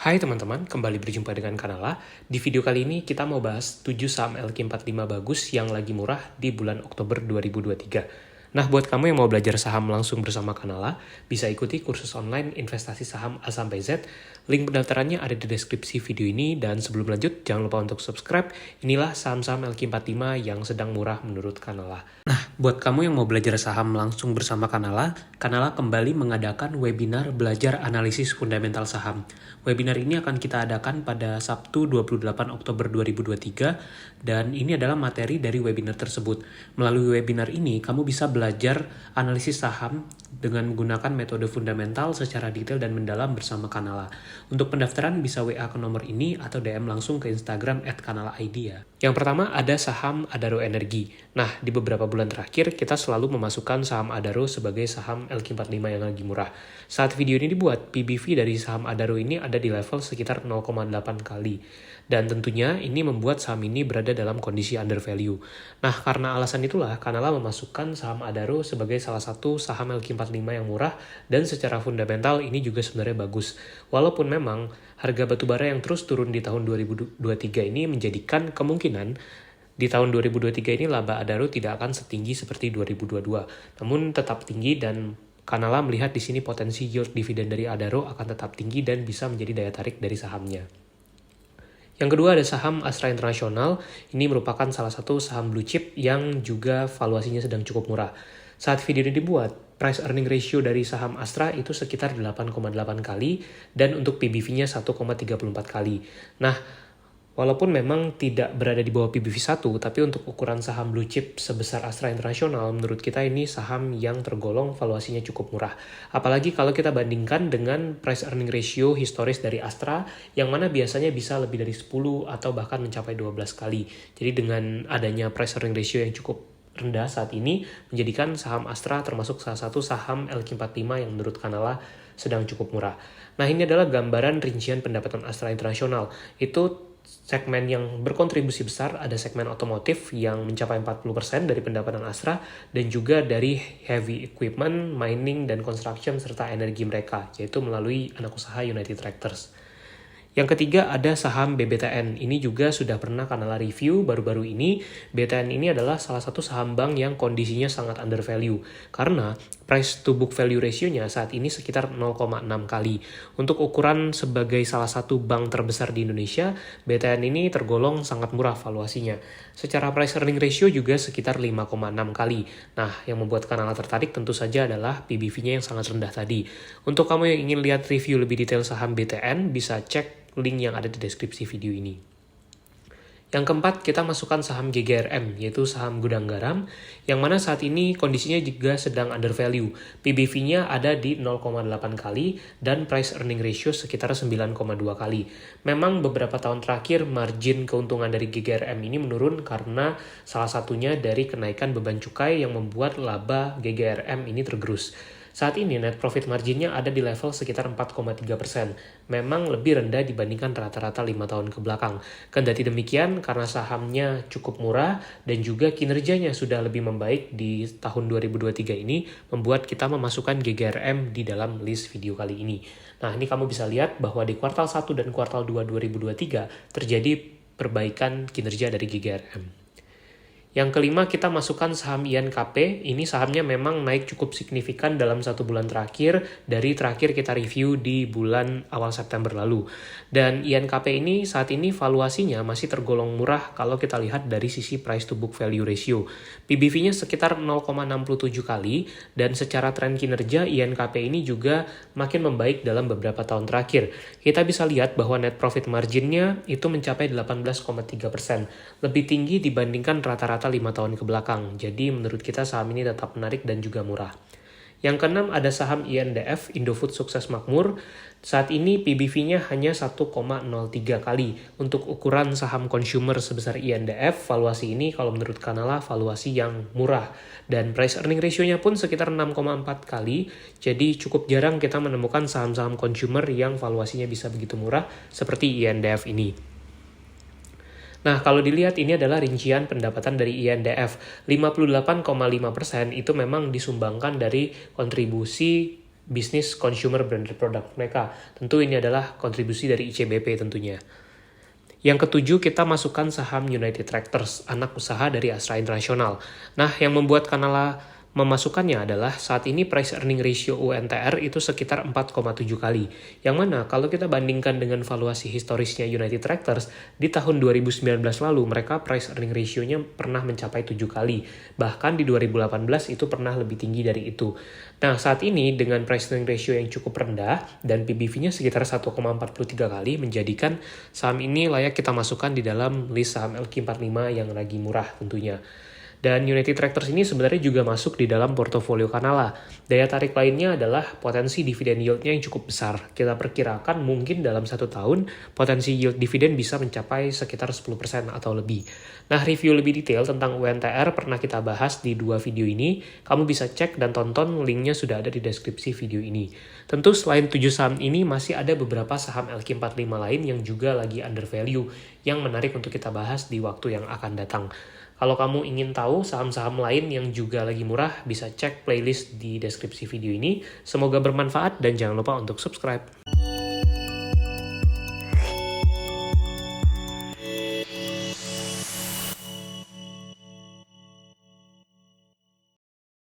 Hai teman-teman, kembali berjumpa dengan Kanala. Di video kali ini kita mau bahas 7 saham LQ45 bagus yang lagi murah di bulan Oktober 2023. Nah, buat kamu yang mau belajar saham langsung bersama Kanala, bisa ikuti kursus online investasi saham A sampai Z. Link pendaftarannya ada di deskripsi video ini, dan sebelum lanjut, jangan lupa untuk subscribe. Inilah saham-saham LQ45 yang sedang murah menurut Kanala. Nah, buat kamu yang mau belajar saham langsung bersama Kanala, Kanala kembali mengadakan webinar belajar analisis fundamental saham. Webinar ini akan kita adakan pada Sabtu 28 Oktober 2023, dan ini adalah materi dari webinar tersebut. Melalui webinar ini, kamu bisa belajar analisis saham dengan menggunakan metode fundamental secara detail dan mendalam bersama Kanala. Untuk pendaftaran bisa WA ke nomor ini atau DM langsung ke Instagram @kanalaid ya. Yang pertama ada saham Adaro Energi. Nah, di beberapa bulan terakhir kita selalu memasukkan saham Adaro sebagai saham LQ45 yang lagi murah. Saat video ini dibuat, PBV dari saham Adaro ini ada di level sekitar 0,8 kali. Dan tentunya ini membuat saham ini berada dalam kondisi under value. Nah, karena alasan itulah Kanala memasukkan saham Adaro sebagai salah satu saham LQ45 yang murah, dan secara fundamental ini juga sebenarnya bagus. Walaupun memang harga batubara yang terus turun di tahun 2023 ini menjadikan kemungkinan di tahun 2023 ini laba Adaro tidak akan setinggi seperti 2022. Namun tetap tinggi, dan Kanala melihat di sini potensi yield dividen dari Adaro akan tetap tinggi dan bisa menjadi daya tarik dari sahamnya. Yang kedua ada saham Astra International. Ini merupakan salah satu saham blue chip yang juga valuasinya sedang cukup murah. Saat video ini dibuat, price earning ratio dari saham Astra itu sekitar 8,8 kali, dan untuk PBV-nya 1,34 kali. Nah, walaupun memang tidak berada di bawah PBV 1, tapi untuk ukuran saham blue chip sebesar Astra International, menurut kita ini saham yang tergolong valuasinya cukup murah. Apalagi kalau kita bandingkan dengan price earning ratio historis dari Astra, yang mana biasanya bisa lebih dari 10 atau bahkan mencapai 12 kali. Jadi dengan adanya price earning ratio yang cukup rendah saat ini, menjadikan saham Astra termasuk salah satu saham LQ45 yang menurut Kanala sedang cukup murah. Nah, ini adalah gambaran rincian pendapatan Astra International. Itu segmen yang berkontribusi besar, ada segmen otomotif yang mencapai 40% dari pendapatan Astra, dan juga dari heavy equipment, mining, dan construction, serta energi mereka, yaitu melalui anak usaha United Tractors. Yang ketiga ada saham BBTN. Ini juga sudah pernah Kanala review baru-baru ini. BTN ini adalah salah satu saham bank yang kondisinya sangat under value, karena price to book value ratio-nya saat ini sekitar 0,6 kali. Untuk ukuran sebagai salah satu bank terbesar di Indonesia, BTN ini tergolong sangat murah valuasinya. Secara price earning ratio juga sekitar 5,6 kali. Nah, yang membuat Kanala tertarik tentu saja adalah PBV-nya yang sangat rendah tadi. Untuk kamu yang ingin lihat review lebih detail saham BTN, bisa cek link yang ada di deskripsi video ini. Yang keempat, kita masukkan saham GGRM, yaitu saham gudang garam, yang mana saat ini kondisinya juga sedang under value. PBV-nya ada di 0,8 kali, dan price earning ratio sekitar 9,2 kali. Memang beberapa tahun terakhir, margin keuntungan dari GGRM ini menurun karena salah satunya dari kenaikan beban cukai yang membuat laba GGRM ini tergerus. Saat ini net profit marginnya ada di level sekitar 4,3%. Memang lebih rendah dibandingkan rata-rata 5 tahun ke belakang. Kendati demikian, karena sahamnya cukup murah dan juga kinerjanya sudah lebih membaik di tahun 2023 ini, membuat kita memasukkan GGRM di dalam list video kali ini. Nah, ini kamu bisa lihat bahwa di kuartal 1 dan kuartal 2 2023 terjadi perbaikan kinerja dari GGRM. Yang kelima, kita masukkan saham INKP. Ini sahamnya memang naik cukup signifikan dalam 1 bulan terakhir, dari terakhir kita review di bulan awal September lalu. Dan INKP ini saat ini valuasinya masih tergolong murah kalau kita lihat dari sisi price to book value ratio. PBV-nya sekitar 0,67 kali, dan secara tren kinerja INKP ini juga makin membaik dalam beberapa tahun terakhir. Kita bisa lihat bahwa net profit marginnya itu mencapai 18,3%, lebih tinggi dibandingkan rata-rata 5 tahun ke belakang. Jadi menurut kita saham ini tetap menarik dan juga murah. Yang keenam ada saham INDF, Indofood Sukses Makmur. Saat ini PBV-nya hanya 1,03 kali. Untuk ukuran saham consumer sebesar INDF, valuasi ini kalau menurut Kanala valuasi yang murah. Dan price earning ratio-nya pun sekitar 6,4 kali. Jadi cukup jarang kita menemukan saham-saham consumer yang valuasinya bisa begitu murah seperti INDF ini. Nah, kalau dilihat ini adalah rincian pendapatan dari INDF. 58,5% itu memang disumbangkan dari kontribusi bisnis consumer branded product mereka. Tentu ini adalah kontribusi dari ICBP tentunya. Yang ketujuh, kita masukkan saham United Tractors, anak usaha dari Astra International. Nah, yang membuat Kanala memasukkannya adalah saat ini price earning ratio UNTR itu sekitar 4,7 kali. Yang mana kalau kita bandingkan dengan valuasi historisnya United Tractors, di tahun 2019 lalu mereka price earning ratio-nya pernah mencapai 7 kali. Bahkan di 2018 itu pernah lebih tinggi dari itu. Nah, saat ini dengan price earning ratio yang cukup rendah dan PBV-nya sekitar 1,43 kali menjadikan saham ini layak kita masukkan di dalam list saham LQ45 yang lagi murah tentunya. Dan United Tractors ini sebenarnya juga masuk di dalam portofolio Kanala. Daya tarik lainnya adalah potensi dividen yield-nya yang cukup besar. Kita perkirakan mungkin dalam 1 tahun potensi yield dividen bisa mencapai sekitar 10% atau lebih. Nah, review lebih detail tentang UNTR pernah kita bahas di 2 video ini. Kamu bisa cek dan tonton, linknya sudah ada di deskripsi video ini. Tentu selain 7 saham ini masih ada beberapa saham LQ45 lain yang juga lagi under value yang menarik untuk kita bahas di waktu yang akan datang. Kalau kamu ingin tahu saham-saham lain yang juga lagi murah, bisa cek playlist di deskripsi video ini. Semoga bermanfaat dan jangan lupa untuk subscribe.